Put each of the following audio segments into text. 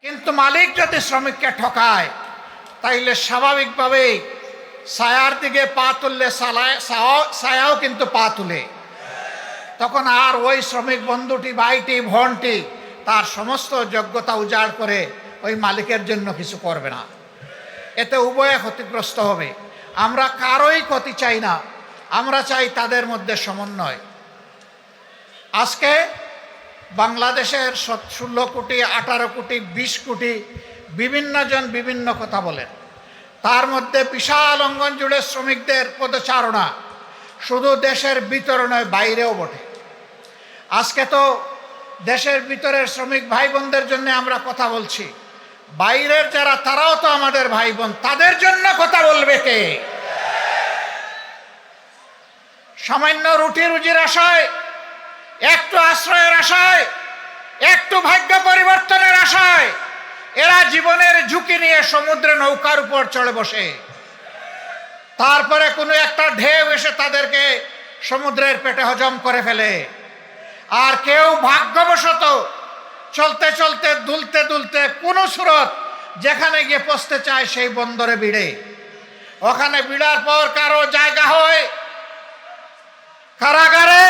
কিন্তু মালিক যদি শ্রমিককে ঠকায় তাইলে স্বাভাবিকভাবেই ছায়ার দিকে পা তুললে ছায়াও কিন্তু পা তুলে। তখন আর ওই শ্রমিক বন্ধুটি, ভাইটি, বোনটি তার সমস্ত যোগ্যতা উজাড় করে ওই মালিকের জন্য কিছু করবে না। এতে উভয়ে ক্ষতিগ্রস্ত হবে। আমরা কারোই ক্ষতি চাই না, আমরা চাই তাদের মধ্যে সমন্বয়। আজকে বাংলাদেশের 16 কোটি, 18 কোটি, 20 কোটি বিভিন্ন জন বিভিন্ন কথা বলেন। তার মধ্যে বিশাল অঙ্গন জুড়ে শ্রমিকদের পদচারণা শুধু দেশের ভিতরে নয়, বাইরেও বটে। আজকে তো দেশের ভিতরের শ্রমিক ভাই বোনদের জন্য আমরা কথা বলছি, বাইরের যারা তারাও তো আমাদের ভাই বোন, তাদের জন্য কথা বলবে কে? সামান্য রুটি রুজির আশায়, একটু আশ্রয়ের আশায়, একটু ভাগ্য পরিবর্তনের আশায় এরা জীবনের ঝুঁকি নিয়ে সমুদ্রে নৌকার উপর চড়ে বসে। তারপরে কোনো একটা ঢেউ এসে তাদেরকে সমুদ্রের পেটে হজম করে ফেলে। আর কেউ ভাগ্যবশত চলতে চলতে, দুলতে দুলতে কোনো সুরত যেখানে গিয়ে পৌঁছতে চায় সেই বন্দরে ভিড়ে। ওখানে ভিড়ার পর কারো জায়গা হয় কারাগারে,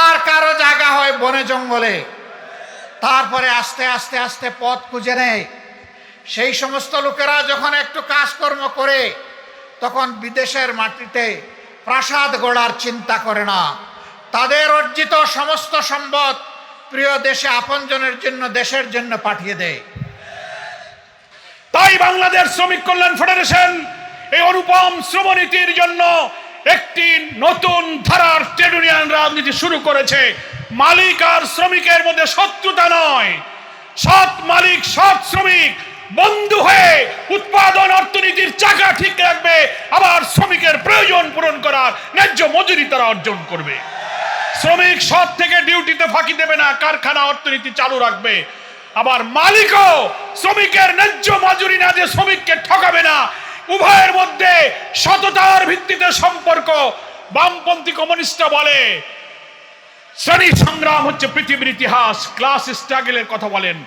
আর কারো জায়গা হয় বনে জঙ্গলে। তারপরে আস্তে আস্তে আস্তে পথ খুঁজে নেয়। সেই সমস্ত লোকেরা যখন একটু কাজকর্ম করে তখন বিদেশের মাটিতে প্রাসাদ গড়ার চিন্তা করে না। তাদের অর্জিত সমস্ত সম্পদ প্রিয় দেশে আপনজনের জন্য, দেশের জন্য পাঠিয়ে দেয়। তাই বাংলাদেশ শ্রমিক কল্যাণ ফেডারেশন এই অনুপম শ্রমনীতির জন্য একটি নতুন ধারার ট্রেড ইউনিয়ন রাজনীতি শুরু করেছে। মালিক আর শ্রমিকের মধ্যে শত্রুতা নয়, সৎ মালিক সৎ শ্রমিক বন্ধু হয়ে উৎপাদন অর্থনীতির চাকা ঠিক রাখবে, আবার শ্রমিকের প্রয়োজন পূরণ করার ন্যায্য মজুরি তারা অর্জন করবে। শ্রমিক সৎ থেকে ডিউটিতে ফাঁকি দেবে না, কারখানা অর্থনীতি চালু রাখবে। আবার মালিকও শ্রমিকের ন্যায্য মজুরি না দিয়ে শ্রমিককে ঠকাবে না। উভয়ের মধ্যে সততার ভিত্তিতে সম্পর্ক। বামপন্থী কমিউনিস্টরা বলে শ্রেণী সংগ্রাম হচ্ছে পৃথিবীর ইতিহাস, ক্লাস স্ট্রাগলের কথা বলেন।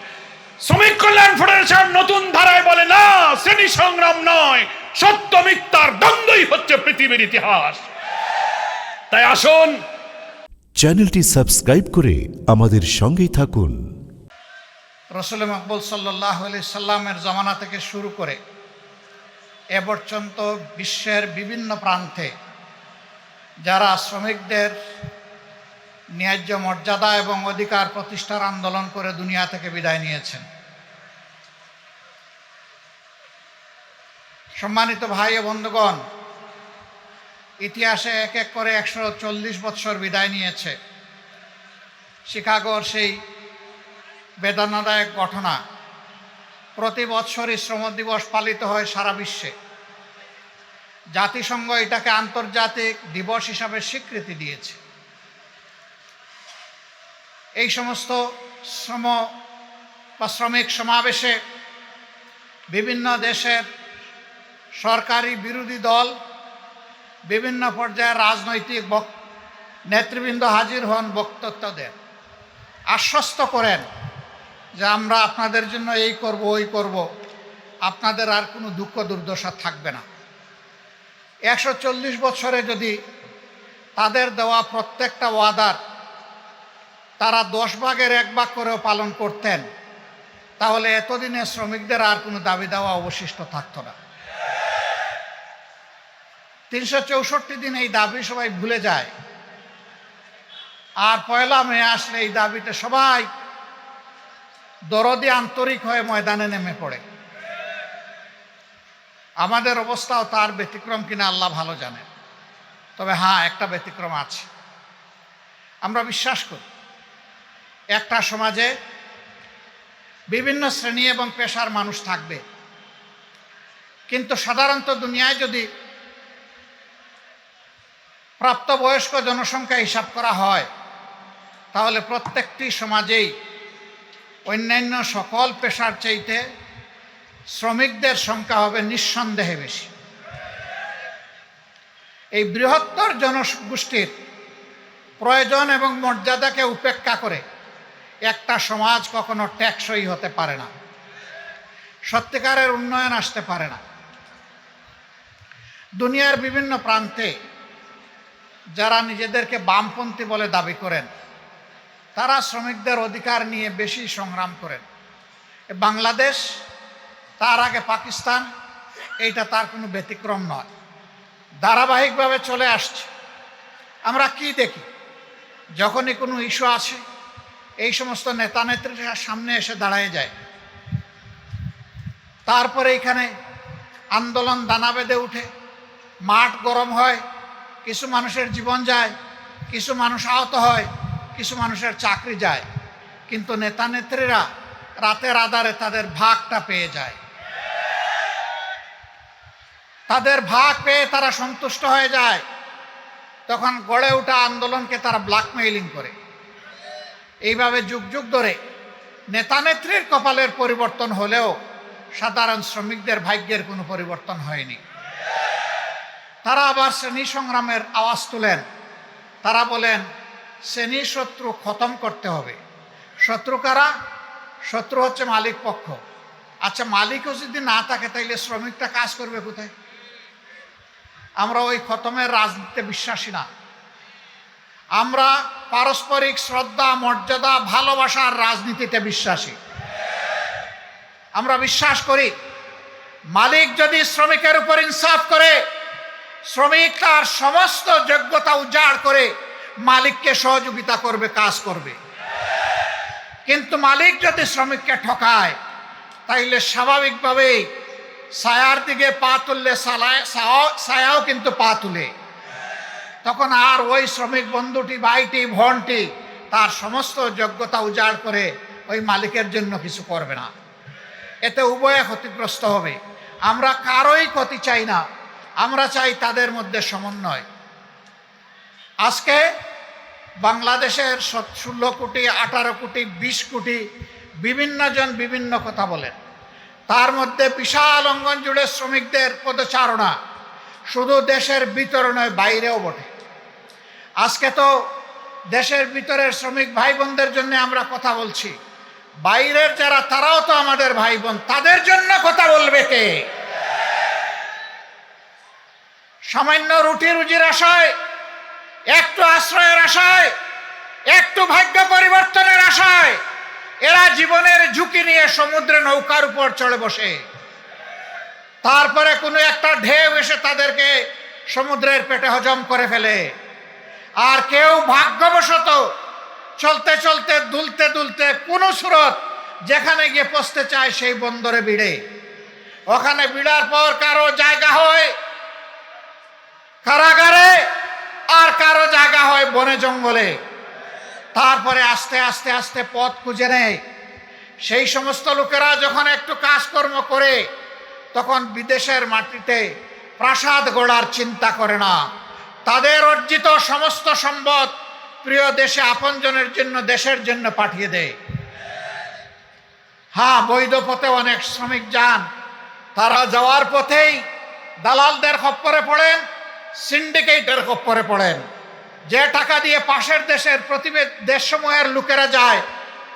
শ্রমিক কল্যাণ ফেডারেশন নতুন ধারায় বলে না, শ্রেণী সংগ্রাম নয়, সত্য মিথ্যার দ্বন্দ্বই হচ্ছে পৃথিবীর ইতিহাস। তাই আসুন চ্যানেলটি সাবস্ক্রাইব করে আমাদের সঙ্গেই থাকুন। রসুল মকবুল সাল্লাল্লাহু আলাইহি সাল্লামের জামানা থেকে শুরু করে এ পর্যন্ত বিশ্বের বিভিন্ন প্রান্তে যারা শ্রমিকদের ন্যায্য মর্যাদা এবং অধিকার প্রতিষ্ঠার আন্দোলন করে দুনিয়া থেকে বিদায় নিয়েছেন। সম্মানিত ভাই ও বন্ধুগণ, ইতিহাসে এক এক করে 140 বৎসর বিদায় নিয়েছে। শিকাগোর সেই বেদনাদায়ক ঘটনা। প্রতি বৎসরই শ্রম দিবস পালিত হয় সারা বিশ্বে। জাতিসংঘ এটাকে আন্তর্জাতিক দিবস হিসাবে স্বীকৃতি দিয়েছে। এই সমস্ত শ্রমিক সমাবেশে বিভিন্ন দেশের সরকারি বিরোধী দল, বিভিন্ন পর্যায়ের রাজনৈতিক নেতৃবৃন্দ হাজির হন, বক্তব্য দেন, আশ্বস্ত করেন যে আমরা আপনাদের জন্য এই করব, ওই করব, আপনাদের আর কোনো দুঃখ দুর্দশা থাকবে না। 140 বছরে যদি তাদের দেওয়া প্রত্যেকটা ওয়াদার তারা 10 ভাগের 1 ভাগ করেও পালন করতেন, তাহলে এতদিনে শ্রমিকদের আর কোনো দাবি দেওয়া অবশিষ্ট থাকতো না। 364 দিন এই দাবি সবাই ভুলে যায়, আর 1 মে আসলে এই দাবিতে সবাই দরদি আন্তরিক হয়ে ময়দানে নেমে পড়ে। আমাদের অবস্থাও তার ব্যতিক্রম কিনা আল্লাহ ভালো জানেন। তবে হ্যাঁ, একটা ব্যতিক্রম আছে। আমরা বিশ্বাস করি একটা সমাজে বিভিন্ন শ্রেণী এবং পেশার মানুষ থাকবে, কিন্তু সাধারণত দুনিয়ায় যদি প্রাপ্তবয়স্ক জনসংখ্যা হিসাব করা হয় তাহলে প্রত্যেকটি সমাজেই অন্যান্য সকল পেশার চাইতে শ্রমিকদের সংখ্যা হবে নিঃসন্দেহে বেশি। এই বৃহত্তর জনগোষ্ঠীর প্রয়োজন এবং মর্যাদাকে উপেক্ষা করে একটা সমাজ কখনো টেকসই হতে পারে না। সত্যিকারের উন্নয়ন আসতে পারে না। দুনিয়ার বিভিন্ন প্রান্তে যারা নিজেদেরকে বামপন্থী বলে দাবি করেন, তারা শ্রমিকদের অধিকার নিয়ে বেশি সংগ্রাম করেন। বাংলাদেশ, তার আগে পাকিস্তান, এইটা তার কোনো ব্যতিক্রম নয়, ধারাবাহিকভাবে চলে আসছে। আমরা কি দেখি, যখনই কোনো ইস্যু আসে এই সমস্ত নেতা নেত্রীরা সামনে এসে দাঁড়ায় যায়, তারপরে এখানে আন্দোলন দানা বেঁধে উঠে, মাঠ গরম হয়, কিছু মানুষের জীবন যায়, কিছু মানুষ আহত হয়, কিছু মানুষের চাকরি যায়, কিন্তু নেতা নেত্রীরা রাতের আধারে তাদের ভাগটা পেয়ে যায়। তাদের ভাগ পেয়ে তারা সন্তুষ্ট হয়ে যায়। তখন গড়ে ওঠা আন্দোলনকে তারা ব্ল্যাকমেইলিং করে। এইভাবে যুগ যুগ ধরে নেতা নেত্রীর কপালের পরিবর্তন হলেও সাধারণ শ্রমিকদের ভাগ্যের কোনো পরিবর্তন হয়নি। তারা আবার শ্রেণী সংগ্রামের আওয়াজ তুলেন। তারা বলেন শ্রেণী শত্রু খতম করতে হবে। শত্রু কারা? শত্রু হচ্ছে মালিক পক্ষ। আচ্ছা, মালিকও যদি না থাকে তাইলে শ্রমিকটা কাজ করবে কোথায়? আমরা ওই খতমের রাজনীতিতে বিশ্বাসী না। আমরা পারস্পরিক শ্রদ্ধা, মর্যাদা, ভালোবাসার রাজনীতিতে বিশ্বাসী। আমরা বিশ্বাস করি মালিক যদি শ্রমিকের উপর ইনসাফ করে, শ্রমিক তার সমস্ত যোগ্যতা উজাড় করে মালিককে সহযোগিতা করবে, কাজ করবে। কিন্তু মালিক যদি শ্রমিককে ঠকায়, তাইলে স্বাভাবিকভাবেই ছায়ার দিকে পা তুললে ছায়াও কিন্তু পা তুলে। তখন আর ওই শ্রমিক বন্ধুটি, ভাইটি, বোনটি তার সমস্ত যোগ্যতা উজাড় করে ওই মালিকের জন্য কিছু করবে না। এতে উভয়ে ক্ষতিগ্রস্ত হবে। আমরা কারোই ক্ষতি চাই না, আমরা চাই তাদের মধ্যে সমন্বয়। আজকে বাংলাদেশের 16 কোটি, 18 কোটি, 20 কোটি বিভিন্ন জন বিভিন্ন কথা বলেন। তার মধ্যে বিশাল অঙ্গন জুড়ে শ্রমিকদের পদচারণা শুধু দেশের ভিতরে নয়, বাইরেও বটে। আজকে তো দেশের ভিতরের শ্রমিক ভাই বোনদের জন্য আমরা কথা বলছি, বাইরের যারা তারাও তো আমাদের ভাই বোন, তাদের জন্য কথা বলবে কে? সামান্য রুটি রুজির আশায়, একটু আশ্রয়ের আশায়, একটু ভাগ্য পরিবর্তনের আশায় এরা জীবনের ঝুঁকি নিয়ে সমুদ্রে নৌকার উপর চড়ে বসে। তারপরে কোনো একটা ঢেউ এসে তাদেরকে সমুদ্রের পেটে হজম করে ফেলে। আর কেউ ভাগ্যবশত চলতে চলতে, দুলতে দুলতে কোনো সুরত যেখানে গিয়ে পৌঁছতে চায় সেই বন্দরে ভিড়ে। ওখানে ভিড়ার পর কারো জায়গা হয় কারাগারে, আর কারো জায়গা হয় বনে জঙ্গলে। তারপরে আস্তে আস্তে আস্তে পথ খুঁজে নেয়। সেই সমস্ত লোকেরা যখন একটু কাজকর্ম করে, তখন বিদেশের মাটিতে প্রাসাদ গড়ার চিন্তা করে না। তাদের অর্জিত সমস্ত সম্পদ প্রিয় দেশে আপনজনের জন্য, দেশের জন্য পাঠিয়ে দেয়। হ্যাঁ, বৈধ পথে অনেক শ্রমিক যান, তারা যাওয়ার পথেই দালালদের খপ্পরে পড়েন, সিন্ডিকেটের খপ্পরে পড়েন। যে টাকা দিয়ে পাশের দেশের দেশসমূহের লোকেরা যায়,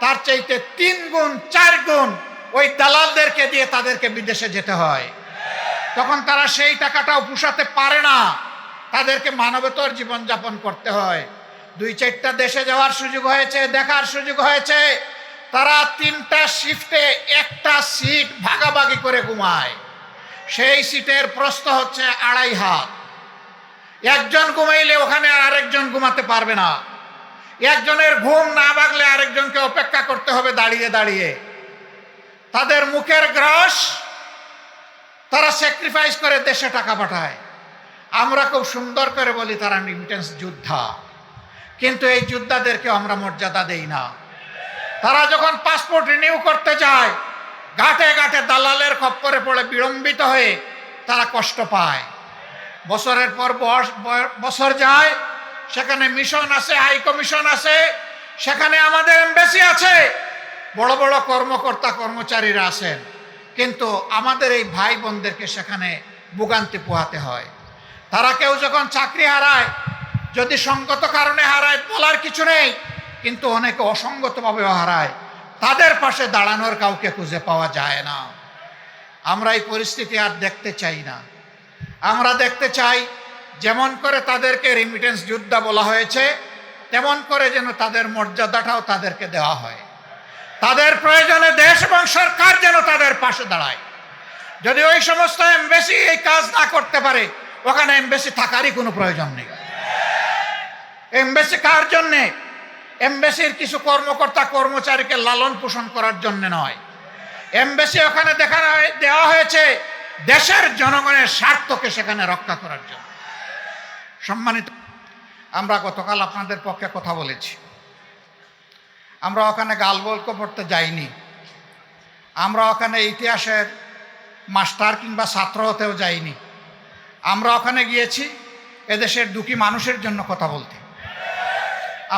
তার চাইতে 3 গুণ 4 গুণ ওই দালালদেরকে দিয়ে তাদেরকে বিদেশে যেতে হয়। তখন তারা সেই টাকাটাও পুষাতে পারে না, তাদেরকে মানবেতর জীবনযাপন করতে হয়। 2-4টা দেশে যাওয়ার সুযোগ হয়েছে, দেখার সুযোগ হয়েছে। তারা 3টা শিফটে 1টা সিট ভাগাভাগি করে ঘুমায়। সেই সিটের প্রস্থ হচ্ছে 2.5 হাত। একজন ঘুমাইলে ওখানে আরেকজন ঘুমাতে পারবে না। একজনের ঘুম না ভাগলে আরেকজনকে অপেক্ষা করতে হবে দাঁড়িয়ে দাঁড়িয়ে। তাদের মুখের গ্রাস তারা স্যাক্রিফাইস করে দেশে টাকা পাঠায়। আমরা খুব সুন্দর করে বলি তারা রিমিটেন্স যোদ্ধা, কিন্তু এই যোদ্ধাদেরকে আমরা মর্যাদা দেই না। তারা যখন পাসপোর্ট রিনিউ করতে যায়, ঘাটে ঘাটে দালালের খপ্পরে পড়ে বিড়ম্বিত হয়ে তারা কষ্ট পায়। বছরের পর বছর যায়, সেখানে মিশন আছে, হাই কমিশন আছে, সেখানে আমাদের এমবাসি আছে, বড় বড় কর্মকর্তা কর্মচারীরা আছেন, কিন্তু আমাদের এই ভাই বোনদেরকে সেখানে ভোগান্তি পোহাতে হয়। তারা কেউ যখন চাকরি হারায়, যদি সঙ্গত কারণে হারায় বলার কিছু নেই, কিন্তু অনেকে অসঙ্গতভাবেও হারায়, তাদের পাশে দাঁড়ানোর কাউকে খুঁজে পাওয়া যায় না। আমরা এই পরিস্থিতি আর দেখতে চাই না। আমরা দেখতে চাই যেমন করে তাদেরকে রেমিটেন্স যোদ্ধা বলা হয়েছে তেমন করে যেন তাদের মর্যাদাটাও তাদেরকে দেওয়া হয়। তাদের প্রয়োজনে দেশ এবং সরকার যেন তাদের পাশে দাঁড়ায়। যদি ওই সমস্ত এমবেসি এই কাজ না করতে পারে, ওখানে এমবেসি থাকারই কোনো প্রয়োজন নেই। এমবেসি কার জন্যে? এমবেসির কিছু কর্মকর্তা কর্মচারীকে লালন পোষণ করার জন্য নয়। এমবেসি ওখানে দেওয়া হয়েছে দেশের জনগণের স্বার্থকে সেখানে রক্ষা করার জন্য। সম্মানিত, আমরা গতকাল আপনাদের পক্ষে কথা বলেছি। আমরা ওখানে গালগল্প পড়তে যাইনি। আমরা ওখানে ইতিহাসের মাস্টার কিংবা ছাত্র হতেও যাইনি। আমরা ওখানে গিয়েছি এদেশের দুঃখী মানুষের জন্য কথা বলতে।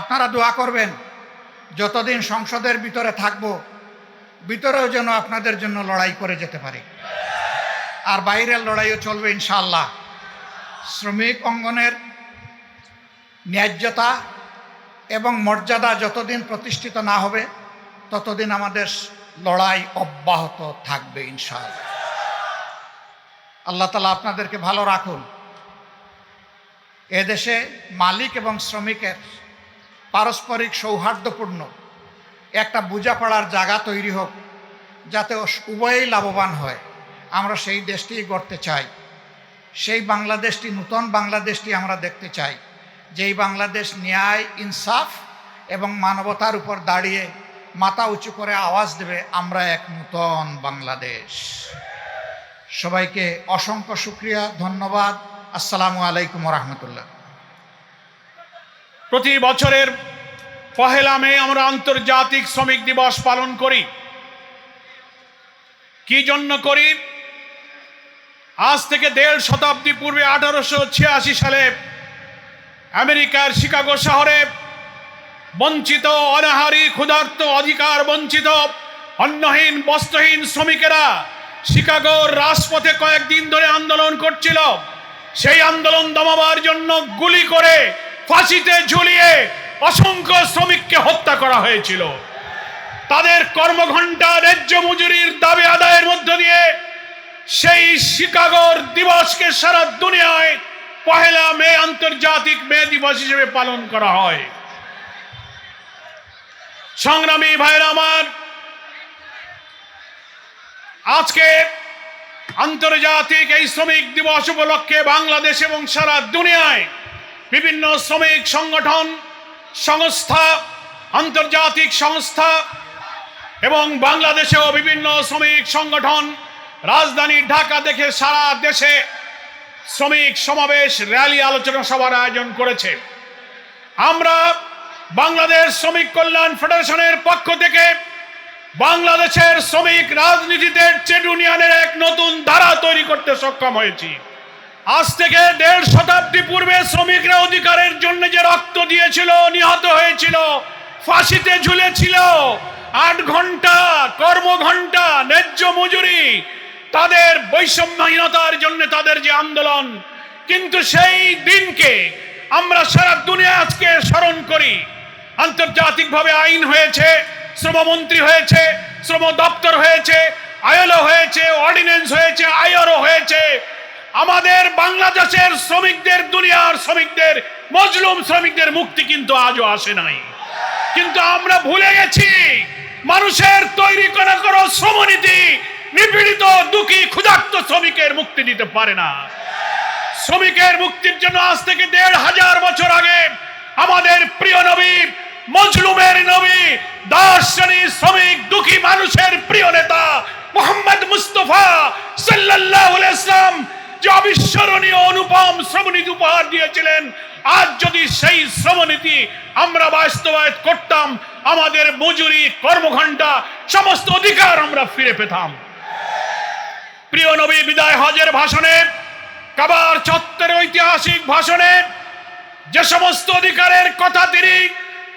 আপনারা দোয়া করবেন যতদিন সংসদের ভিতরে থাকবো, ভিতরেও যেন আপনাদের জন্য লড়াই করে যেতে পারি, আর বাইরের লড়াইও চলবে ইনশাআল্লাহ। শ্রমিক অঙ্গনের ন্যায্যতা এবং মর্যাদা যতদিন প্রতিষ্ঠিত না হবে ততদিন আমাদের লড়াই অব্যাহত থাকবে ইনশাআল্লাহ। আল্লাহ তাআলা আপনাদেরকে ভালো রাখুন। এদেশে মালিক এবং শ্রমিকের পারস্পরিক সৌহার্দ্যপূর্ণ একটা বোঝাপড়ার জায়গা তৈরি হোক, যাতে উভয়েই লাভবান হয়। আমরা সেই দেশটি গড়তে চাই। সেই বাংলাদেশটি, নূতন বাংলাদেশটি আমরা দেখতে চাই, যেই বাংলাদেশ ন্যায়, ইনসাফ এবং মানবতার উপর দাঁড়িয়ে মাথা উঁচু করে আওয়াজ দেবে, আমরা এক নূতন বাংলাদেশ। সবাইকে অসংখ্য শুকরিয়া, ধন্যবাদ। আসসালামু আলাইকুম রহমতুল্লাহ। প্রতি বছরের 1 মে আমরা আন্তর্জাতিক শ্রমিক দিবস পালন করি। কি জন্য করি? আজ থেকে 1.5 শতাব্দী পূর্বে 1886 সালে আমেরিকার শিকাগো শহরে বঞ্চিত, অনাহারী, ক্ষুধার্ত, অধিকার বঞ্চিত, অন্নহীন, বস্ত্রহীন শ্রমিকেরা শিকাগোর রাজপথে কয়েকদিন ধরে আন্দোলন করছিল। সেই আন্দোলন দমাবার জন্য গুলি করে ফাঁসিতে ঝুলিয়ে অসংখ্য শ্রমিককে হত্যা করা হয়েছিল। তাদের কর্মঘণ্টা, ন্যায্য মজুরির দাবি আদায়ের মধ্য দিয়ে সেই শিকাগোর দিবসকে সারা দুনিয়ায় 1 মে আন্তর্জাতিক মে দিবস হিসেবে পালন করা হয়। সংগ্রামী ভাইরা আমার, আজকে আন্তর্জাতিক এই শ্রমিক দিবস উপলক্ষে বাংলাদেশ এবং সারা দুনিয়ায় বিভিন্ন শ্রমিক সংগঠন, সংস্থা, আন্তর্জাতিক সংস্থা এবং বাংলাদেশেও বিভিন্ন শ্রমিক সংগঠন রাজধানী ঢাকা থেকে সারা দেশে শ্রমিক সমাবেশ, র্যালি, আলোচনা সভার আয়োজন করেছে। আমরা বাংলাদেশ শ্রমিক কল্যাণ ফেডারেশনের পক্ষ থেকে বাংলাদেশের শ্রমিক রাজনীতিতে ট্রেড ইউনিয়নের এক নতুন ধারা তৈরি করতে সক্ষম হয়েছি। আজ থেকে 1.5 শতাব্দী পূর্বে শ্রমিকরা অধিকারের জন্য যে রক্ত দিয়েছিল, নিহত হয়েছিল, ফাঁসিতে ঝুলেছিল, 8 ঘন্টা কর্মঘণ্টা, ন্যায্য মজুরি, তাদের বৈষম্যহীনতার জন্য তাদের যে আন্দোলন, কিন্তু সেই দিনকে আমরা সারা দুনিয়া আজকে স্মরণ করি। আন্তর্জাতিকভাবে আইন হয়েছে, শ্রমমন্ত্রী হয়েছে, শ্রম দপ্তর হয়েছে, আইএলও হয়েছে, অর্ডিন্যান্স হয়েছে, আইআরও হয়েছে। আমাদের বাংলাদেশের শ্রমিকদের, দুনিয়ার শ্রমিকদের, মজলুম শ্রমিকদের মুক্তি কিন্তু আজও আসে নাই। কিন্তু আমরা ভুলে গেছি মানুষের তৈরি করা শ্রমনীতি নিপীড়িত, দুঃখী, ক্ষুধার্ত শ্রমিকের মুক্তি দিতে পারে না। শ্রমিকের মুক্তির জন্য আজ থেকে 1500 বছর আগে আমাদের প্রিয় নবী, মজলুমের নবী, দাস শ্রেণীর শ্রমিক, দুঃখী মানুষের প্রিয় নেতা মুহাম্মদ মুস্তাফা সাল্লাল্লাহু আলাইহি ওয়াসাল্লাম যে অবিস্মরণীয় অনুপম শ্রমনীতি উপহার দিয়েছিলেন, আজ যদি সেই শ্রমনীতি আমরা বাস্তবায়ন করতাম, আমাদের মজুরি, কর্মঘণ্টা, সমস্ত অধিকার আমরা ফিরে পেতাম। প্রিয় নবী বিদায় হজের ভাষণে, কাবার চত্বরের ঐতিহাসিক ভাষণে যে সমস্ত অধিকারের কথা তিনি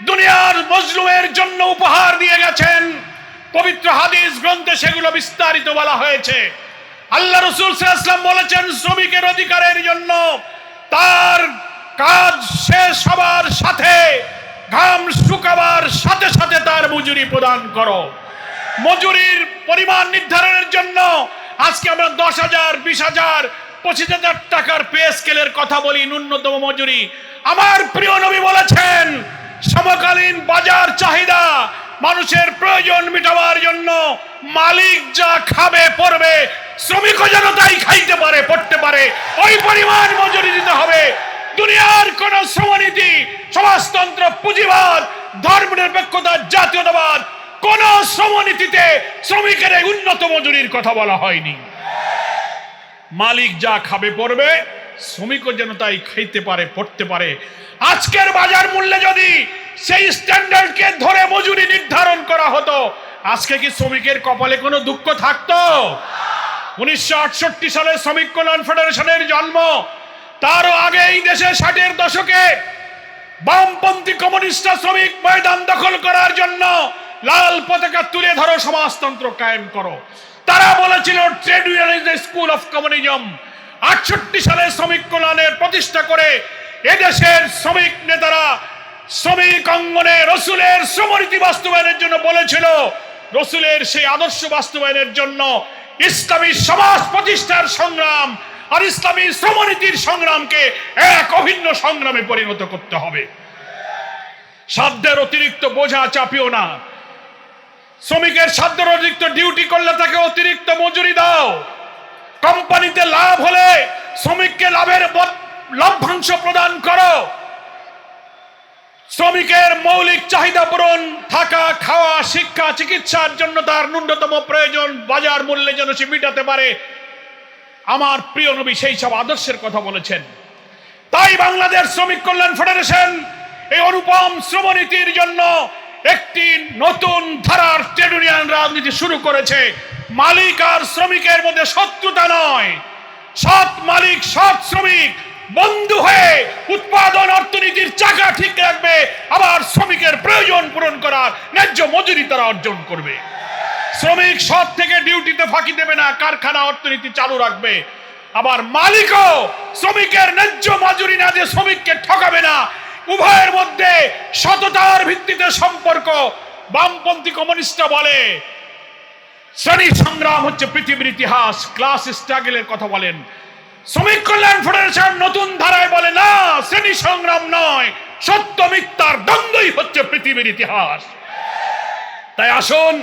দুনিয়ার মজলুমের জন্য উপহার দিয়ে গেছেন, পবিত্র হাদিস গ্রন্থে সেগুলো বিস্তারিত বলা হয়েছে। আল্লাহ রাসূল সাল্লাল্লাহু আলাইহি ওয়াসাল্লাম বলেছেন, শ্রমিকের অধিকারের জন্য তার কাজ শেষ হবার সাথে, ঘাম শুকাবার সাথে সাথে তার মজুরি প্রদান করো। মজুরির পরিমাণ নির্ধারণের জন্য আজকে আমরা 10,000, 20,000, 25,000 টাকার পে স্কেলের কথা বলি, ন্যূনতম মজুরি। আমার প্রিয় নবী বলেছেন সমকালীন বাজার চাহিদা মানুষের প্রয়োজন মেটাবার জন্য মালিক যা খাবে পড়বে, শ্রমিকও যেন তাই খাইতে পারে পড়তে পারে, ওই পরিমাণ মজুরি দিতে হবে। দুনিয়ার কোন শ্রমনীতি, সমাজতন্ত্র, পুঁজিবাদ, ধর্মনিরপেক্ষতা, জাতীয়তাবাদ কোন শ্রমনীতিতে শ্রমিকের এই উন্নত মজুরির কথা বলা হয়নি। মালিক যা খাবে পড়বে, শ্রমিকও যেন তাই খাইতে পারে পড়তে পারে। আজকের বাজার মূল্যে যদি সেই স্ট্যান্ডার্ডকে ধরে মজুরি নির্ধারণ করা হতো, আজকে কি শ্রমিকের কপালে কোনো দুঃখ থাকতো? 1968 সালে শ্রমিক কল্যাণ ফেডারেশনের জন্ম, তারও আগে এই দেশে 60-এর দশকে বামপন্থী কমিউনিস্ট শ্রমিক ময়দান দখল করার জন্য লাল পতাকা তুলে ধরো, সমাজতন্ত্র কায়েম করো। তারা বলেছিল trade union is the school of communism. 68 সালে শ্রমিক কল্যাণের প্রতিষ্ঠা করে এদেশের শ্রমিক নেতারা শ্রমিক অঙ্গনে রসুলের শ্রমনীতি বাস্তবায়নের জন্য বলেছিল, রসুলের সেই আদর্শ বাস্তবায়নের জন্য ইসলামী সমাজ প্রতিষ্ঠার সংগ্রাম আর ইসলামী শ্রমনীতির সংগ্রামকে এক অভিন্ন সংগ্রামে পরিণত করতে হবে। সাধ্যের অতিরিক্ত বোঝা চাপিও না। শ্রমিকের সাধ্যের অতিরিক্ত ডিউটি করলে তাকে অতিরিক্ত মজুরি দাও। কোম্পানিতে লাভ হলে শ্রমিককে লভ্যাংশ প্রদান করো। শ্রমিকের মৌলিক চাহিদা পূরণ, থাকা, খাওয়া, শিক্ষা, চিকিৎসার জন্য তার ন্যূনতম প্রয়োজন বাজার মূল্যে যেন সে মেটাতে পারে। আমার প্রিয় নবী সেই সব আদর্শের কথা বলেছেন। তাই বাংলাদেশ শ্রমিক কল্যাণ ফেডারেশন এই অনুপম শ্রমনীতির জন্য একটি নতুন ধারার ট্রেড ইউনিয়ন রাজনীতি শুরু করেছে। মালিক আর শ্রমিকের মধ্যে শত্রুতা নয়, সৎ মালিক সৎ শ্রমিক বন্ধু হয়ে উৎপাদন অর্থনীতির চাকা ঠিক রাখবে, আবার শ্রমিকের প্রয়োজন পূরণ করার ন্যায্য মজুরি তারা অর্জন করবে। শ্রমিক সৎ থেকে ডিউটিতে ফাঁকি দেবে না, কারখানা অর্থনীতি চালু রাখবে। আবার মালিকও শ্রমিকের ন্যায্য মজুরি না দিয়ে শ্রমিককে ঠকাবে না। উভয়ের মধ্যে সততার ভিত্তিতে সম্পর্ক। বামপন্থী কমিউনিস্টরা বলে শ্রেণী সংগ্রাম হচ্ছে পৃথিবীর ইতিহাস, ক্লাস স্ট্রাগলের কথা বলেন। শ্রমিক কল্যাণ ফেডারেশন নতুন ধারায় বলে না, শ্রেণী সংগ্রাম নয়, সত্য মিথ্যার দ্বন্দ্বই হচ্ছে পৃথিবীর ইতিহাস। তাই আসুন,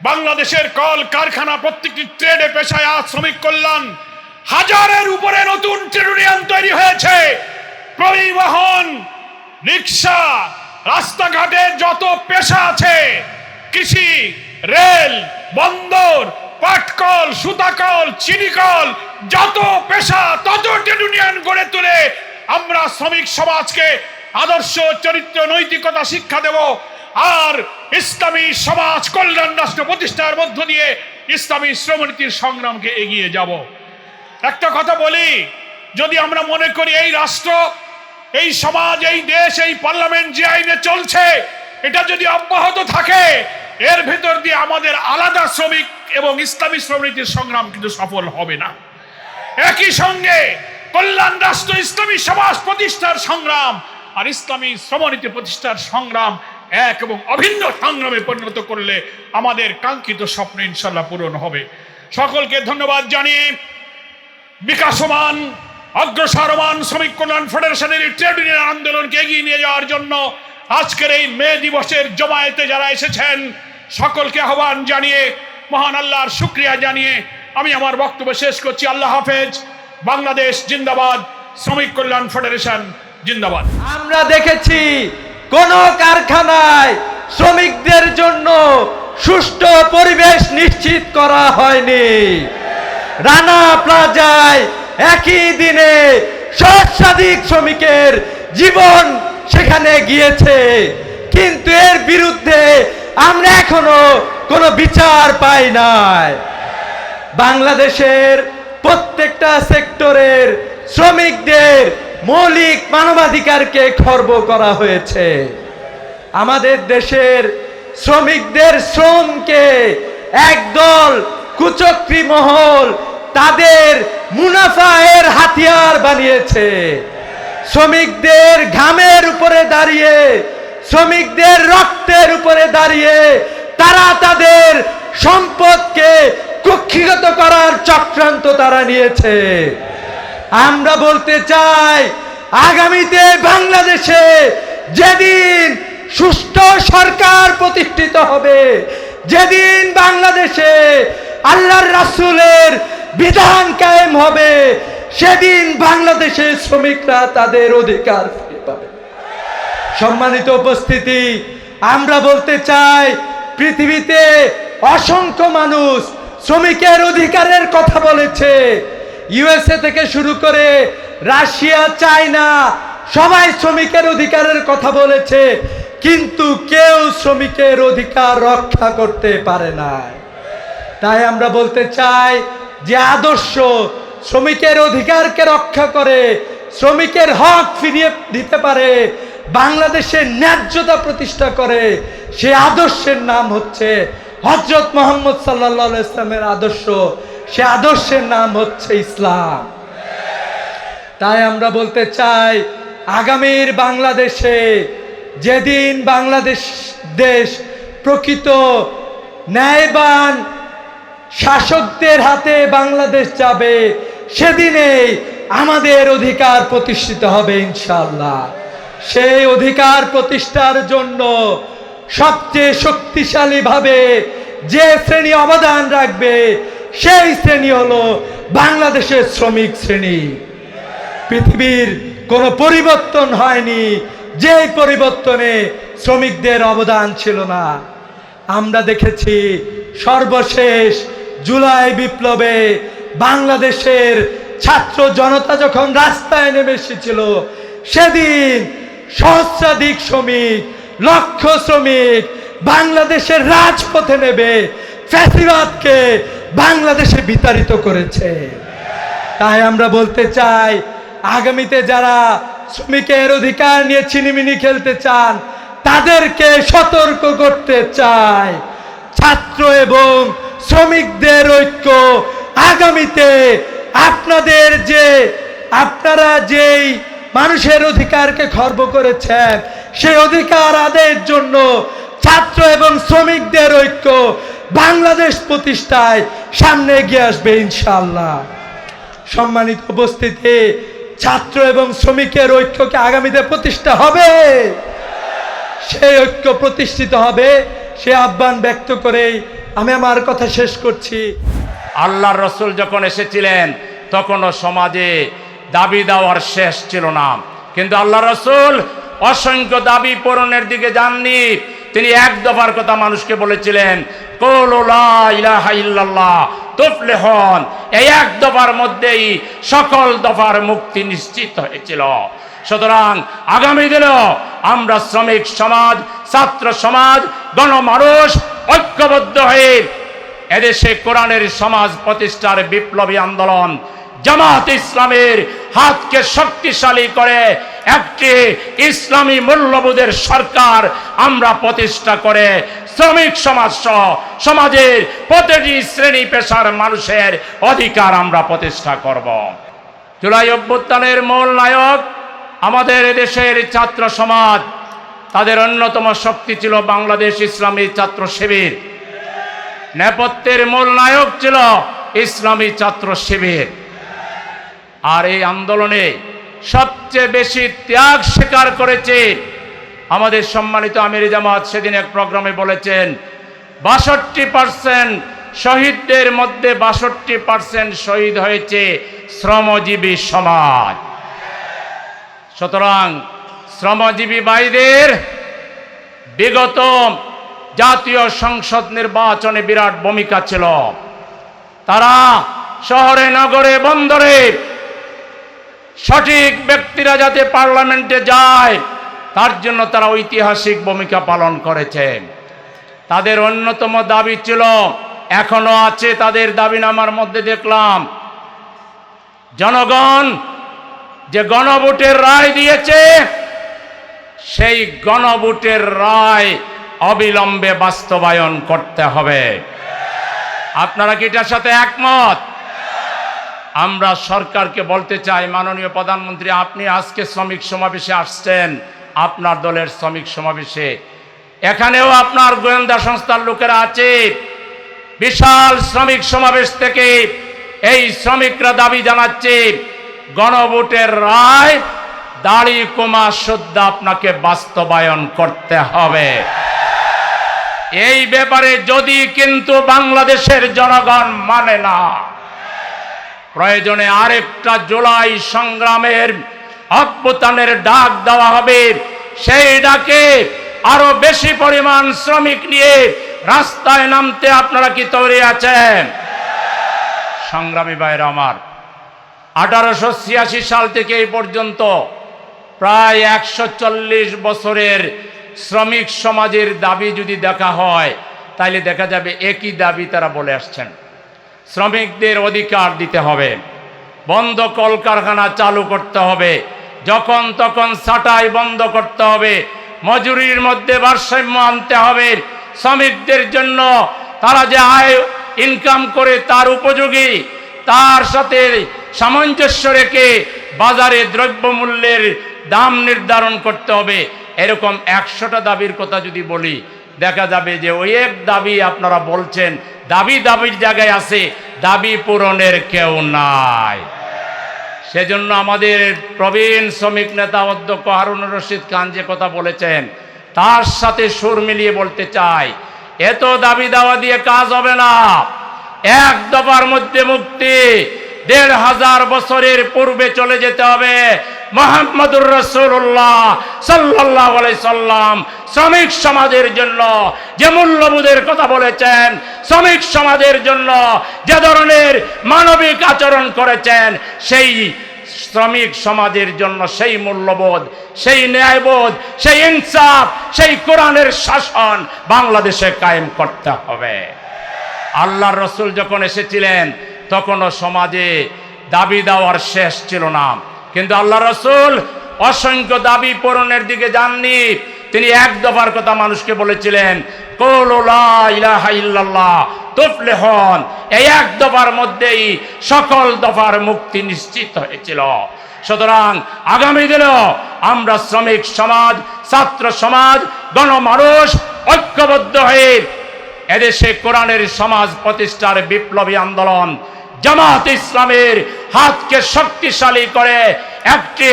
বাংলাদেশের কল কারখানা প্রত্যেকটি ট্রেডে পেশায় আজ শ্রমিক কল্যাণ, 1000-এর উপরে নতুন ট্রেড ইউনিয়ন তৈরি হয়েছে। পরিবহন, রিক্সা, রাস্তাঘাটে যত পেশা আছে, কৃষি, রেল, বন্দর, পাটকল, সুতাকল, চিনিকল, যত পেশা তত ট্রেড ইউনিয়ন গড়ে তুলে আমরা শ্রমিক সমাজকে আদর্শ, চরিত্র, নৈতিকতা শিক্ষা দেব। আর ইসলামী সমাজ কল্যাণ রাষ্ট্র প্রতিষ্ঠার মধ্য দিয়ে ইসলামী শ্রমনীতির সংগ্রামকে এগিয়ে যাব। একটা কথা বলি, যদি আমরা মনে করি এই রাষ্ট্র, এই সমাজ, এই দেশ, এই পার্লামেন্ট যে আইনে চলছে এটা যদি অব্যাহত থাকে, এর ভেতর দিয়ে আমাদের আলাদা শ্রমিক এবং ইসলামী শ্রমনীতির সংগ্রাম কিন্তু সফল হবে না। একই সঙ্গে কল্যাণ রাষ্ট্র, ইসলামী সমাজ প্রতিষ্ঠার সংগ্রাম আর ইসলামী শ্রমনীতি প্রতিষ্ঠার সংগ্রাম এক এবং অভিন্ন সংগ্রামে পরিণত করলে আমাদের কাঙ্ক্ষিত স্বপ্ন ইনশাল্লাহ পূরণ হবে। সকলকে ধন্যবাদ জানিয়ে বিকাশমান, অগ্রসরমান শ্রমিক কল্যাণ ফেডারেশনের ট্রেড ইউনিয়ন আন্দোলনকে এগিয়ে নিয়ে যাওয়ার জন্য আজকের এই মে দিবসের জমায়েতে যারা এসেছেন সকলকে আহ্বান জানিয়ে, মহান আল্লাহর শুকরিয়া জানিয়ে আমি আমার বক্তব্য শেষ করছি। আল্লাহ হাফেজ। বাংলাদেশ জিন্দাবাদ, শ্রমিক কল্যাণ ফেডারেশন জিন্দাবাদ। আমরা দেখেছি কোন কারখানায় শ্রমিকদের জন্য সুষ্ঠু পরিবেশ নিশ্চিত করা হয়নি। রানা প্লাজায় একই দিনে শতাধিক শ্রমিকের জীবন সেখানে গিয়েছে, কিন্তু এর বিরুদ্ধে আমরা এখনো কোনো বিচার পাই নাই। বাংলাদেশের প্রত্যেকটা সেক্টরের শ্রমিকদের মৌলিক মানবাধিকারকে খর্ব করা হয়েছে। আমাদের দেশের শ্রমিকদের শ্রমকে একদল কুচক্রী মহল তাদের মুনাফায়ের হাতিয়ার বানিয়েছে। শ্রমিকদের ঘামের উপরে দাঁড়িয়ে, শ্রমিকদের রক্তের উপরে দাঁড়িয়ে তারা তাদের সম্পদকে কুক্ষিগত করার চক্রান্ত তারা নিয়েছে। আমরা বলতে চাই, আগামীতে বাংলাদেশে যেদিন সুষ্ঠু সরকার প্রতিষ্ঠিত হবে, যেদিন বাংলাদেশে আল্লাহর রাসূলের বিধান কায়েম হবে, সেদিন বাংলাদেশের শ্রমিকরা তাদের অধিকার ফিরে পাবে। সম্মানিত উপস্থিতি, আমরা বলতে চাই, পৃথিবীতে অসংখ্য মানুষ শ্রমিকের অধিকারের কথা বলেছে। ইউএসএ থেকে শুরু করে রাশিয়া, চায়না সবাই শ্রমিকের অধিকারের কথা বলেছে, কিন্তু কেউ শ্রমিকের অধিকার রক্ষা করতে পারে না। তাই আমরা বলতে চাই যে আদর্শ শ্রমিকের অধিকারকে রক্ষা করে, শ্রমিকের হক ফিরিয়ে দিতে পারে, বাংলাদেশের ন্যায্যতা প্রতিষ্ঠা করে, সে আদর্শের নাম হচ্ছে হযরত মুহাম্মদ সাল্লাল্লাহু আলাইহি ইসলামের আদর্শ। সে আদর্শের নাম হচ্ছে ইসলাম। তাই আমরা বলতে চাই, আগামীর বাংলাদেশে যেদিন বাংলাদেশ দেশ প্রকৃত ন্যায়বান শাসকদের হাতে বাংলাদেশ যাবে, সেদিনে আমাদের অধিকার প্রতিষ্ঠিত হবে ইনশাআল্লাহ। সেই অধিকার প্রতিষ্ঠার জন্য সবচেয়ে শক্তিশালীভাবে যে শ্রেণী অবদান রাখবে, সেই শ্রেণী হলো বাংলাদেশের শ্রমিক শ্রেণী। পৃথিবীর কোনো পরিবর্তন হয়নি যেই পরিবর্তনে শ্রমিকদের অবদান ছিল না। আমরা দেখেছি সর্বশেষ জুলাই বিপ্লবে বাংলাদেশের ছাত্র জনতা যখন রাস্তায় নেমে এসেছিল, সেদিন সহস্রাধিক শ্রমিক, লক্ষ শ্রমিক বাংলাদেশের রাজপথে নেবে ফ্যাসিবাদকে বাংলাদেশে বিতাড়িত করেছে। তাই আমরা বলতে চাই, আগামীতে যারা শ্রমিকের অধিকার নিয়ে ছিনিমিনি খেলতে চান, তাদেরকে সতর্ক করতে চাই, ছাত্র এবং শ্রমিকদের ঐক্য আগামীতে আপনারা যেই মানুষের অধিকারকে খর্ব করেছেন, সেই অধিকার আদায়ের জন্য ছাত্র এবং শ্রমিকদের ঐক্য বাংলাদেশ প্রতিষ্ঠায় সামনে এগিয়ে আসবে ইনশাআল্লাহ। সম্মানিত উপস্থিতি, ছাত্র এবং শ্রমিকের ঐক্যকে আগামীতে প্রতিষ্ঠা হবে, সেই ঐক্য প্রতিষ্ঠিত হবে, সে আহ্বান ব্যক্ত করেই আমি আমার কথা শেষ করছি। আল্লাহর রসুল যখন এসেছিলেন তখনও সমাজে দাবি দেওয়ার শেষ ছিল না, কিন্তু আল্লাহ রসুল অসংখ্য দাবি পূরণের দিকে যাননি। তিনি এক দফার কথা মানুষকে বলেছিলেন, কুলু লা ইলাহা ইল্লাল্লাহ তুফলিহুন। এই এক দফার মধ্যেই সকল দফার মুক্তি নিশ্চিত হয়েছিল। সুতরাং আগামী দিনেও আমরা শ্রমিক সমাজ, ছাত্র সমাজ, গণমানুষ ঐক্যবদ্ধ হয়ে এদেশে কোরআনের সমাজ প্রতিষ্ঠার বিপ্লবী আন্দোলন, জামাত ইসলামের হাতকে শক্তিশালী করে একটি ইসলামী মূল্যবোধের সরকার আমরা প্রতিষ্ঠা করে শ্রমিক সমাজ সহ সমাজের প্রতিটি শ্রেণী পেশার মানুষের অধিকার আমরা প্রতিষ্ঠা করব। জুলাই অভ্যুত্থানের মূল নায়ক আমাদের দেশের ছাত্র সমাজ। তাদের অন্যতম শক্তি ছিল বাংলাদেশ ইসলামী ছাত্র শিবির। নেপথ্যের মূল নায়ক ছিল ইসলামী ছাত্র শিবির। আর এই আন্দোলনে সবচেয়ে বেশি ত্যাগ স্বীকার করেছে আমাদের সম্মানিত আমির জামাত। সেদিন এক প্রোগ্রামে বলেছেন, 62% শহীদদের মধ্যে 62% শহীদ হয়েছে শ্রমজীবী সমাজ। সুতরাং শ্রমজীবী ভাইদের বিগত জাতীয় সংসদ নির্বাচনে বিরাট ভূমিকা ছিল। তারা শহরে, নগরে, বন্দরে সঠিক ব্যক্তিরা যাতে পার্লামেন্টে যায়, তার জন্য তারা ঐতিহাসিক ভূমিকা পালন করেছেন। তাদের অন্যতম দাবি ছিল, এখনো আছে তাদের দাবিনামার মধ্যে দেখলাম, জনগণ যে গণভোটের রায় দিয়েছে, সেই গণভোটের রায় অবিলম্বে বাস্তবায়ন করতে হবে। আপনারা কি এটার সাথে একমত? আমরা সরকারকে বলতে চাই, মাননীয় প্রধানমন্ত্রী, আপনি আজকে শ্রমিক সমাবেশে আসছেন, আপনার দলের শ্রমিক সমাবেশে, এখানেও আপনার গোয়েন্দা সংস্থার লোকেরা আছে, বিশাল শ্রমিক সমাবেশ থেকে এই শ্রমিকরা দাবি জানাচ্ছে গণভোটের রায় দাড়ি কমা সুদ্ধা আপনাকে বাস্তবায়ন করতে হবে। এই ব্যাপারে যদি কিন্তু বাংলাদেশের জনগণ মানে না, প্রয়োজনে আরেকটা জুলাই সংগ্রামের অভ্যুত্থানের ডাক দেওয়া হবে। সেই ডাকে আরো বেশি পরিমাণ শ্রমিক নিয়ে রাস্তায় নামতে আপনারা কি তৈরি আছেন? সংগ্রামী ভাইরা আমার, 1886 সাল থেকে এই পর্যন্ত প্রায় 140 বছরের শ্রমিক সমাজের দাবি যদি দেখা হয়, তাইলে দেখা যাবে একই দাবি তারা বলে আসছেন। শ্রমিকদের অধিকার দিতে হবে, বন্ধ কলকারখানা চালু করতে হবে, যখন তখন ছাঁটাই বন্ধ করতে হবে, মজুরির মধ্যে ভারসাম্য আনতে হবে, শ্রমিকদের জন্য তারা যে আয় ইনকাম করে তার উপযোগী, তার সাথে সামঞ্জস্য রেখে বাজারে দ্রব্যমূল্যের দাম নির্ধারণ করতে হবে। এরকম 100টা দাবির কথা যদি বলি, দেখা যাবে যে ওই এক দাবি আপনারা বলছেন, দাবির জায়গায় আছে, দাবি পূরণের কেউ নাই। সেজন্য আমাদের প্রবীণ শ্রমিক নেতা অধ্যক্ষ হারুনুর রশিদ খান যে কথা বলেছেন, তার সাথে সুর মিলিয়ে বলতে চাই, এত দাবি দাওয়া দিয়ে কাজ হবে না। এক দফার মধ্যে মুক্তি, 1500 বছরের পূর্বে চলে যেতে হবে। মুহাম্মদুর রাসূলুল্লাহ সাল্লাল্লাহু আলাইহি সাল্লাম শ্রমিক সমাজের জন্য যে মূল্যবোধের কথা বলেছেন, শ্রমিক সমাজের জন্য যে ধরনের মানবিক আচরণ করেছেন, সেই শ্রমিক সমাজের জন্য সেই মূল্যবোধ, সেই ন্যায়বোধ, সেই ইনসাফ, সেই কোরআনের শাসন বাংলাদেশে কায়েম করতে হবে। আল্লাহর রাসূল যখন এসেছিলেন তখনও সমাজে দাবি দেওয়ার শেষ ছিল না, কিন্তু আল্লাহ রাসূল অসংখ্য দাবি পূরণের দিকে যাননি। তিনি এক দফার কথা মানুষকে বলেছিলেন, কুলু লা ইলাহা ইল্লাল্লাহ তুফলিহুন। এই এক দফার মধ্যেই সকল দফার মুক্তি নিশ্চিত হয়েছিল। সুতরাং আগামী দিনেও আমরা শ্রমিক সমাজ, ছাত্র সমাজ, গণমানুষ ঐক্যবদ্ধ হয়ে এদেশে কোরআনের সমাজ প্রতিষ্ঠার বিপ্লবী আন্দোলন, জামাত ইসলামের হাতকে শক্তিশালী করে একটি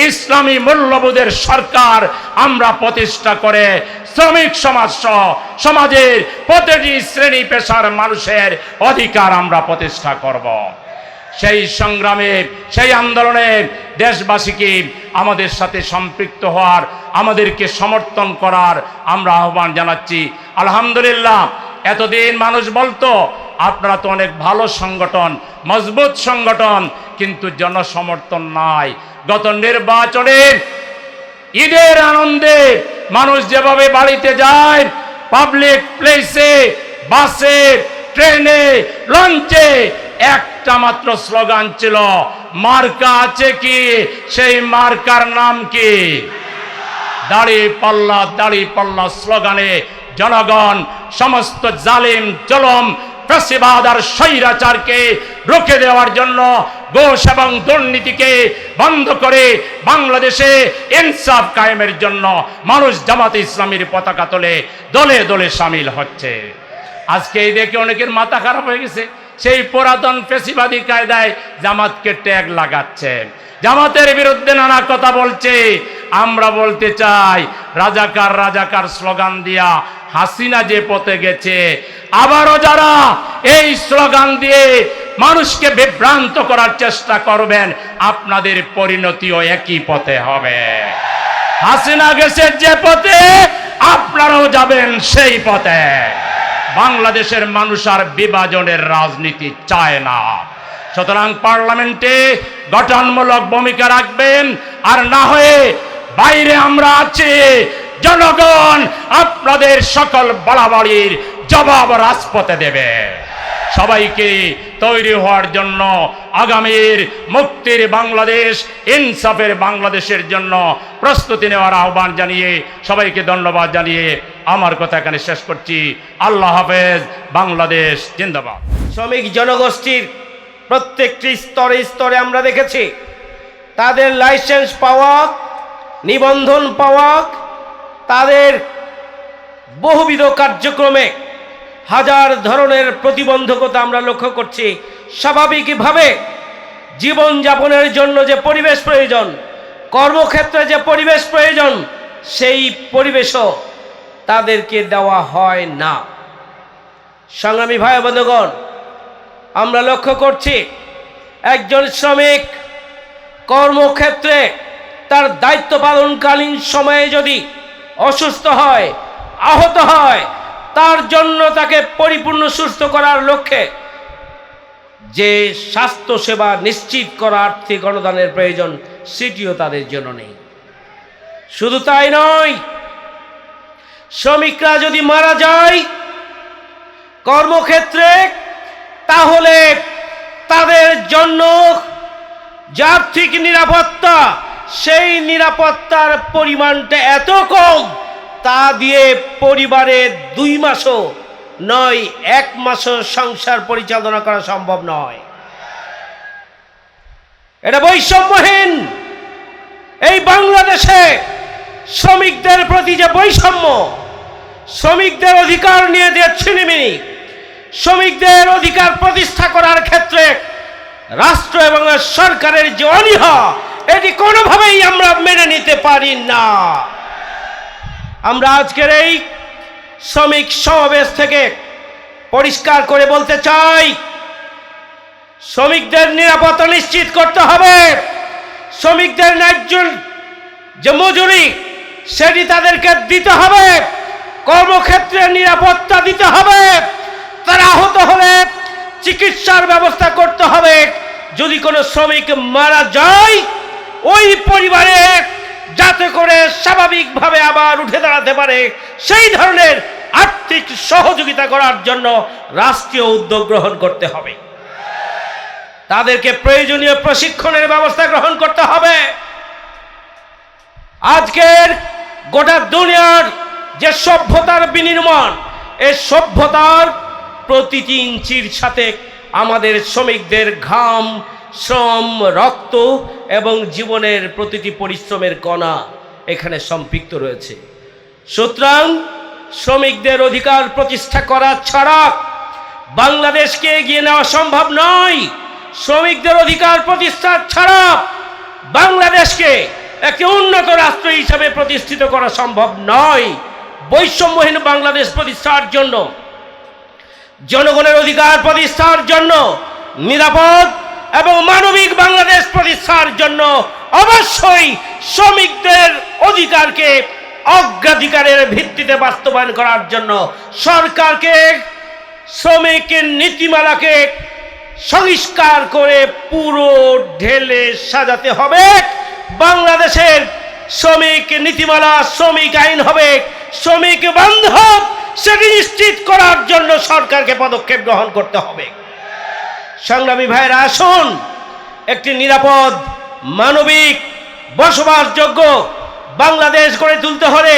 ইসলামী মূল্যবোধের সরকার আমরা প্রতিষ্ঠা করে শ্রমিক সমাজ সহ সমাজের প্রতিটি শ্রেণী পেশার মানুষের অধিকার আমরা প্রতিষ্ঠা করব। সেই সংগ্রামে, সেই আন্দোলনে দেশবাসীকে আমাদের সাথে সম্পৃক্ত হওয়ার, আমাদেরকে সমর্থন করার আমরা আহ্বান জানাচ্ছি। আলহামদুলিল্লাহ, এতদিন মানুষ বলতো আপনারা তো অনেক ভালো সংগঠন, মজবুত সংগঠন, কিন্তু জনসমর্থন নাই। গত নির্বাচনে ঈদের আনন্দে মানুষ যেভাবে বাড়িতে যায়, পাবলিক প্লেসে, বাসে, ট্রেনে, লঞ্চে একটা মাত্র স্লোগান ছিল, মার্কা আছে কি? সেই মার্কার নাম কি? দাড়ি পাল্লা, দাড়ি পাল্লা স্লোগানে জনগণ সমস্ত জালিম, জুলুম, ফ্যাসিবাদ আর স্বৈরাচারকে রুখে দেওয়ার জন্য, ঘুষ এবং দুর্নীতিকে বন্ধ করে বাংলাদেশে ইনসাফ কায়েমের জন্য মানুষ জামাতে ইসলামীর পতাকা তোলে দলে দলে সামিল হচ্ছে। আজকে এই দেখে অনেকের মাথা খারাপ হয়ে গেছে, সেই পুরাতন ফ্যাসিবাদী কায়দায় জামাতকে ট্যাগ লাগাচ্ছে, জামাতের বিরুদ্ধে নানা কথা বলছে। আমরা বলতে চাই, রাজাকার রাজাকার স্লোগান দিয়া হাসিনা যে পথে গেছে, আবারও যারা এই স্লোগান দিয়ে মানুষকে বিভ্রান্ত করার চেষ্টা করবেন, আপনাদের পরিণতিও একই পথে হবে। হাসিনা গেছে যে পথে, আপনারাও যাবেন সেই পথে। বাংলাদেশের মানুষ আর বিভাজনের রাজনীতি চায় না। সুতরাং পার্লামেন্টে গঠনমূলক ভূমিকা রাখবেন, আর না হয়ে বাইরে আমরা আছি, জনগণ আপনাদের সকল বাড়াবাড়ির জবাব রাজপথে দেবে। সবাইকে তৈরি হওয়ার জন্য, আগামীর মুক্তির বাংলাদেশ, ইনসাফের বাংলাদেশের জন্য প্রস্তুতি নেওয়ার আহ্বান জানিয়ে সবাইকে ধন্যবাদ জানিয়ে আমার কথা এখানে শেষ করছি। আল্লাহ হাফেজ। বাংলাদেশ জিন্দাবাদ। শ্রমিক জনগোষ্ঠীর প্রত্যেকটি স্তরে স্তরে আমরা দেখেছি তাদের লাইসেন্স পাওয়া, নিবন্ধন পাওয়া, তাদের বহুবিধ কার্যক্রমে হাজার ধরনের প্রতিবন্ধকতা আমরা লক্ষ্য করছি। স্বাভাবিকভাবে জীবনযাপনের জন্য যে পরিবেশ প্রয়োজন, কর্মক্ষেত্রে যে পরিবেশ প্রয়োজন, সেই পরিবেশও তাদেরকে দেওয়া হয় না। সংগ্রামী ভাই বন্ধুগণ, আমরা লক্ষ্য করছি একজন শ্রমিক কর্মক্ষেত্রে তার দায়িত্ব পালনকালীন সময়ে যদি অসুস্থ হয়, আহত হয়, তার জন্য তাকে পরিপূর্ণ সুস্থ করার লক্ষ্যে যে স্বাস্থ্যসেবা নিশ্চিত করা আর্থিক অনুদানের প্রয়োজন, সেটিও তাদের জন্য নেই। শুধু তাই নয়, শ্রমিকরা যদি মারা যায় কর্মক্ষেত্রে, তাহলে তাদের জন্য যে আর্থিক নিরাপত্তা, সেই নিরাপত্তার পরিমাণটা এত কম, তা দিয়ে পরিবারের 2 মাসও নয়, 1 মাসও সংসার পরিচালনা করা সম্ভব নয়। এটা বৈষম্যহীন। এই বাংলাদেশে শ্রমিকদের প্রতি যে বৈষম্য, শ্রমিকদের অধিকার নিয়ে যে ছিনিমিনি, শ্রমিকদের অধিকার প্রতিষ্ঠা করার ক্ষেত্রে রাষ্ট্র এবং সরকারের যে অনীহা, এটি কোনোভাবেই আমরা মেনে নিতে পারি না। আমরা আজকের এই শ্রমিক সমাবেশ থেকে পরিষ্কার করে বলতে চাই, শ্রমিকদের নিরাপত্তা নিশ্চিত করতে হবে। শ্রমিকদের ন্যায্য যে মজুরি, সেটি তাদেরকে দিতে হবে। কর্মক্ষেত্রে নিরাপত্তা দিতে হবে। তারা আহত হলে চিকিৎসার ব্যবস্থা করতে হবে। যদি কোনো শ্রমিক মারা যায়, ওই পরিবারে যাতে করে স্বাভাবিকভাবে আবার উঠে দাঁড়াতে পারে, সেই ধরনের আর্থিক সহযোগিতা করার জন্য রাষ্ট্রীয় উদ্যোগ গ্রহণ করতে হবে। তাদেরকে প্রয়োজনীয় প্রশিক্ষণের ব্যবস্থা গ্রহণ করতে হবে। আজকের গোটা দুনিয়ার যে সভ্যতার বিনির্মাণ, এই সভ্যতার প্রতিটি ইঞ্চির সাথে আমাদের শ্রমিকদের ঘাম, শ্রম, রক্ত এবং জীবনের প্রতিটি পরিশ্রমের কণা এখানে সম্পৃক্ত রয়েছে। সুতরাং শ্রমিকদের অধিকার প্রতিষ্ঠা করা ছাড়া বাংলাদেশকে এগিয়ে নেওয়া সম্ভব নয়। শ্রমিকদের অধিকার প্রতিষ্ঠা ছাড়া বাংলাদেশকে একটি উন্নত রাষ্ট্র হিসাবে প্রতিষ্ঠিত করা সম্ভব নয়। বৈষম্যহীন বাংলাদেশ প্রতিষ্ঠার জন্য, জনগণের অধিকার প্রতিষ্ঠার জন্য, নিরাপদ এবং মানবিক বাংলাদেশ প্রতিষ্ঠার জন্য অবশ্যই শ্রমিকদের অধিকারকে অগ্রাধিকারের ভিত্তিতে বাস্তবায়ন করার জন্য সরকারকে শ্রমিক নীতিমালাকে সংস্কার করে পুরো ঢেলে সাজাতে হবে। বাংলাদেশের শ্রমিক নীতিমালা, শ্রমিক আইন হবে শ্রমিক বান্ধব, সেটি নিশ্চিত করার জন্য সরকারকে পদক্ষেপ গ্রহণ করতে হবে। সংগ্রামী ভাইরা, আসুন একটি নিরাপদ, মানবিক, বসবাসযোগ্য বাংলাদেশ গড়ে তুলতে হলে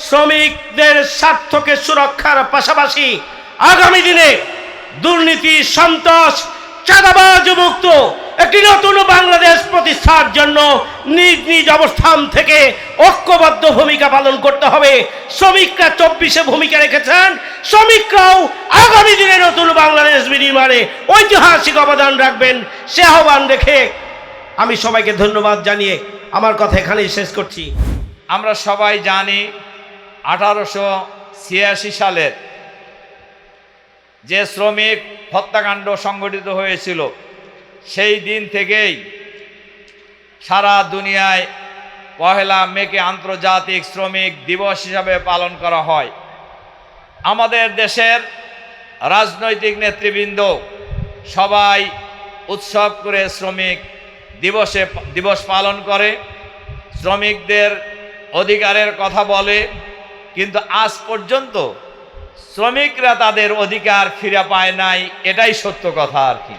শ্রমিকদের স্বার্থকে সুরক্ষার পাশাপাশি আগামী দিনে দুর্নীতি, সন্ত্রাস, চাঁদাবাজ মুক্ত একটি নতুন বাংলাদেশ প্রতিষ্ঠার জন্য নিজ নিজ অবস্থান থেকে ঐক্যবদ্ধ ভূমিকা পালন করতে হবে। শ্রমিকরা 24-এ ভূমিকা রেখেছেন, শ্রমিকরাও আগামী দিনে নতুন বাংলাদেশ বিনির্মাণে ঐতিহাসিক অবদান রাখবেন। সে আহ্বান রেখে আমি সবাইকে ধন্যবাদ জানিয়ে আমার কথা এখানেই শেষ করছি। আমরা সবাই জানি 1886 সালের যে শ্রমিক হত্যাকাণ্ড সংঘটিত হয়েছিল, সেই দিন থেকেই সারা দুনিয়ায় 1 মেকে আন্তর্জাতিক শ্রমিক দিবস হিসাবে পালন করা হয়। আমাদের দেশের রাজনৈতিক নেতৃবৃন্দ সবাই উৎসব করে শ্রমিক দিবস পালন করে, শ্রমিকদের অধিকারের কথা বলে, কিন্তু আজ পর্যন্ত শ্রমিকরা তাদের অধিকার ফিরে পায় নাই। এটাই সত্য কথা আর কি।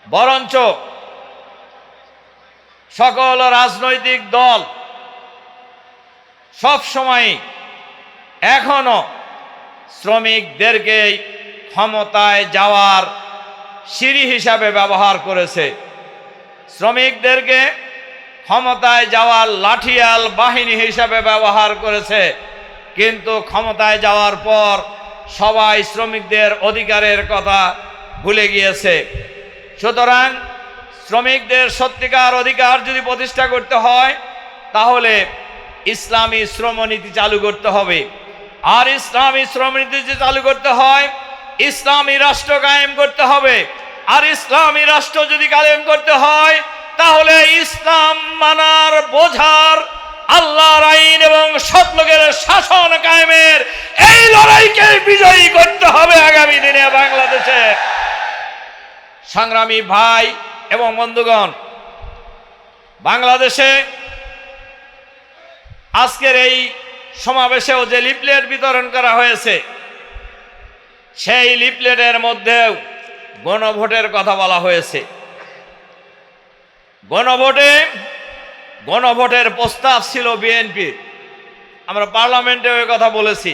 বরঞ্চ সকল রাজনৈতিক দল সব সময় এখনো শ্রমিকদেরকে ক্ষমতায় যাওয়ার সিঁড়ি হিসাবে ব্যবহার করেছে, শ্রমিকদেরকে ক্ষমতায় যাওয়ার লাঠিয়াল বাহিনী হিসাবে ব্যবহার করেছে। কিন্তু ক্ষমতায় যাওয়ার পর সবাই শ্রমিকদের অধিকারের কথা ভুলে গিয়েছে। সুতরাং শ্রমিকদের সত্যিকার অধিকার যদি প্রতিষ্ঠা করতে হয় তাহলে ইসলামী শ্রমনীতি চালু করতে হবে। আর ইসলামী শ্রমনীতি যে চালু করতে হয়, ইসলামী রাষ্ট্র কায়েম করতে হবে। আর ইসলামী রাষ্ট্র যদি কায়েম করতে হয় তাহলে ইসলাম মানার, বোঝার, আল্লাহর আইন এবং সৎ লোকের শাসন কায়েমের এই লড়াইকে বিজয়ী করতে হবে আগামী দিনে বাংলাদেশে। সংগ্রামী ভাই এবং বন্ধুগণ, বাংলাদেশে আজকের এই সমাবেশেও যে লিফলেট বিতরণ করা হয়েছে, সেই লিফলেটের মধ্যেও গণভোটের কথা বলা হয়েছে। গণভোটের প্রস্তাব ছিল বিএনপির। আমরা পার্লামেন্টে ওই কথা বলেছি।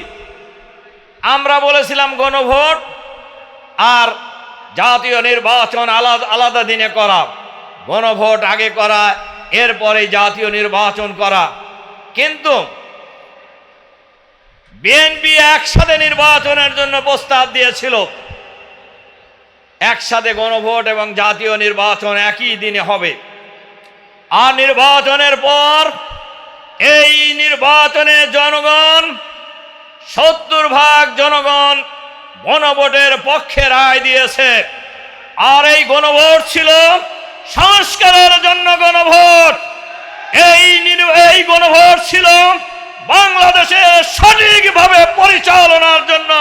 আমরা বলেছিলাম গণভোট আর জাতীয় নির্বাচন আলাদা আলাদা দিনে করা, গণভোট আগে করা, এরপরে জাতীয় নির্বাচন করা। কিন্তু বিএনপি একসাথে নির্বাচনের জন্য প্রস্তাব দিয়েছিল, একসাথে গণভোট এবং জাতীয় নির্বাচন একই দিনে হবে। আর নির্বাচনের পর এই নির্বাচনে জনগণ 70% জনগণ গণভোটের পক্ষে রায় দিয়েছে। আর এই গণভোট ছিল সংস্কারের জন্য গণভোট। এই গণভোট ছিল বাংলাদেশে সঠিকভাবে পরিচালনার জন্য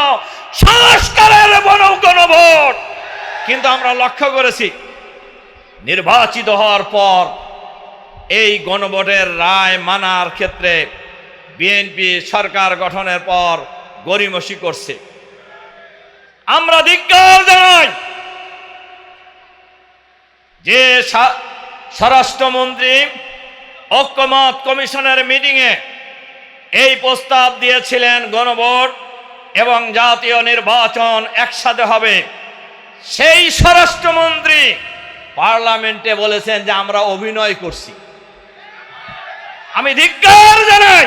সংস্কারের গণভোট। কিন্তু আমরা লক্ষ্য করেছি নির্বাচিত হওয়ার পর এই গণভোটের রায় মানার ক্ষেত্রে বিএনপি সরকার গঠনের পর গড়িমসি করছে। আমরা ধিক্কার জানাই যে স্বরাষ্ট্রমন্ত্রী ঐক্যমত কমিশনের মিটিংয়ে এই প্রস্তাব দিয়েছিলেন গণভোট এবং জাতীয় নির্বাচন একসাথে হবে। সেই স্বরাষ্ট্রমন্ত্রী পার্লামেন্টে বলেছেন যে আমরা অভিনয় করছি। আমি ধিক্কার জানাই।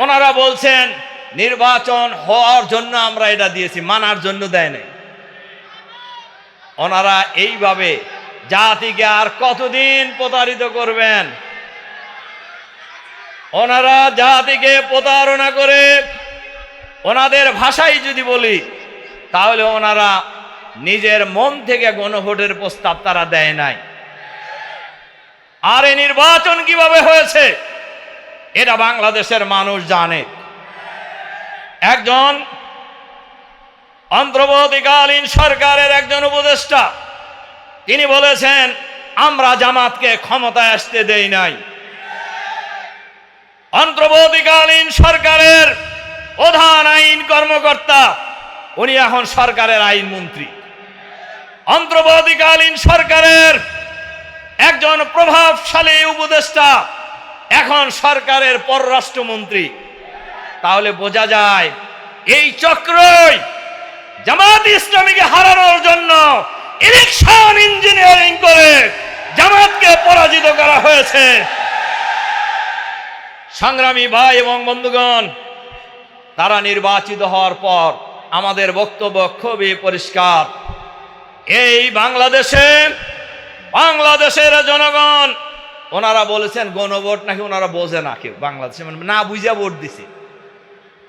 ওনারা বলছেন নির্বাচন হওয়ার জন্য আমরা এটা দিয়েছি, মানার জন্য দেয় নাই। ওনারা এইভাবে জাতিকে আর কতদিন প্রতারিত করবেন? ওনারা জাতিকে প্রতারণা করে, ওনাদের ভাষায় যদি বলি তাহলে ওনারা নিজের মন থেকে গণভোটের প্রস্তাব তারা দেয় নাই। আর এই নির্বাচন কিভাবে হয়েছে এটা বাংলাদেশের মানুষ জানে। একজন অন্তর্বর্তীকালীন সরকারের একজন উপদেষ্টা তিনি বলেছেন আমরা জামাতকে ক্ষমতায় আসতে দেই নাই। অন্তর্বর্তীকালীন সরকারের প্রধান আইন কর্মকর্তা উনি এখন সরকারের আইনমন্ত্রী। অন্তর্বর্তীকালীন সরকারের একজন প্রভাবশালী উপদেষ্টা এখন সরকারের পররাষ্ট্রমন্ত্রী। তাহলে বোঝা যায় এই চক্রই জামাত ইসলামীকে হারানোর জন্য ইলেকশন ইঞ্জিনিয়ারিং করে জামাতকে পরাজিত করা হয়েছে। সংগ্রামী ভাই এবং বন্ধুগণ, তারা নির্বাচিত হওয়ার পর আমাদের বক্তব্য খুবই পরিষ্কার। এই বাংলাদেশের জনগণ ওনারা বলেছেন গণভোট নাকি ওনারা বোঝে না, কেউ বাংলাদেশে না বুঝা ভোট দিছে।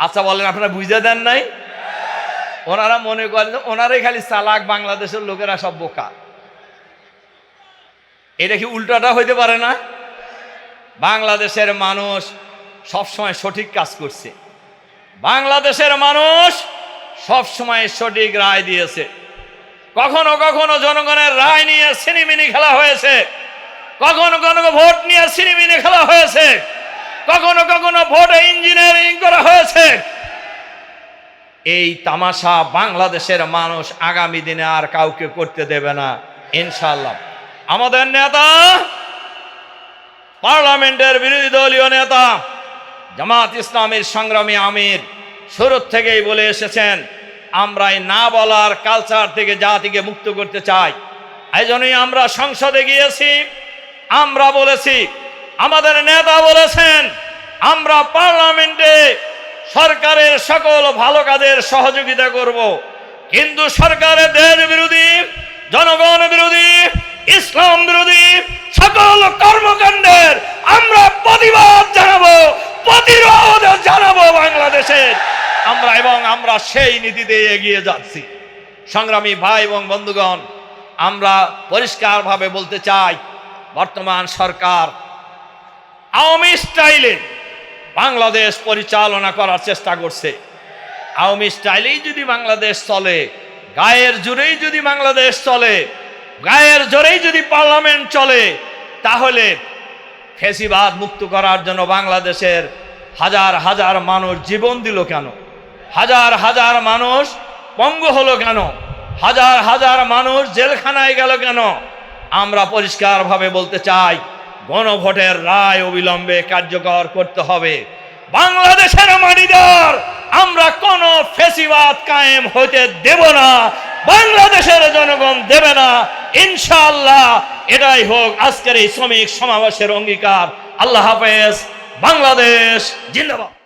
আচ্ছা বলেন আপনারা বুঝে দেন নাই? ওনারা মনে করেন ওনারাই খালি চালাক, বাংলাদেশের লোকেরা সব বোকা। এটা কি উল্টাটা হইতে পারে না? বাংলাদেশের মানুষ সবসময় সঠিক কাজ করছে। বাংলাদেশের মানুষ সবসময় সঠিক রায় দিয়েছে। কখনো কখনো জনগণের রায় নিয়ে ছিনিমিনি খেলা হয়েছে, কখনো কখনো ভোট নিয়ে ছিনিমিনি খেলা হয়েছে, কখনো কখনো ভোটে ইঞ্জিনিয়ারিং করা হয়েছে। এই তামাশা বাংলাদেশের মানুষ আগামী দিনে আর কাউকে করতে দেবে না ইনশাআল্লাহ। আমাদের নেতা, পার্লামেন্টের বিরোধী দলীয় নেতা, জামাত ইসলামের সংগ্রামী আমির শুরু থেকেই বলে এসেছেন আমরা এই না বলার কালচার থেকে জাতিকে মুক্ত করতে চাই। এই জন্যই আমরা সংসদে গিয়েছি, আমরা বলেছি, আমাদের নেতা বলেছেন আমরা পার্লামেন্টে সরকারের সকল ভালো কাজের সহযোগিতা করব, কিন্তু সরকারের দেশ বিরোধী, জনগণ বিরোধী, ইসলাম বিরোধী সকল কর্মকাণ্ডের আমরা প্রতিবাদ জানাবো, প্রতিরোধ জানাবো বাংলাদেশের আমরা সেই নীতিতে এগিয়ে যাচ্ছি। সংগ্রামী ভাই এবং বন্ধুগণ, আমরা পরিষ্কারভাবে বলতে চাই, বর্তমান সরকার আওয়ামী স্টাইলে বাংলাদেশ পরিচালনা করার চেষ্টা করছে। আওয়ামী স্টাইলেই যদি বাংলাদেশ চলে, গায়ের জোরেই যদি বাংলাদেশ চলে, গায়ের জোরেই যদি পার্লামেন্ট চলে, তাহলে ফ্যাসিবাদ মুক্ত করার জন্য বাংলাদেশের হাজার হাজার মানুষ জীবন দিল কেন? হাজার হাজার মানুষ পঙ্গু হলো কেন? হাজার হাজার মানুষ জেলখানায় গেল কেন? আমরা পরিষ্কারভাবে বলতে চাই, গণভোটের রায় অবিলম্বে কার্যকর করতে হবে। বাংলাদেশের মাটিদার আমরা কোনো ফ্যাসিবাদ কায়েম হতে দেব না, বাংলাদেশের জনগণ দেবে না ইনশাআল্লাহ। এটাই হোক আজকের এই শ্রমিক সমাবেশের অঙ্গীকার। আল্লাহ হাফেজ। বাংলাদেশ জিন্দাবাদ।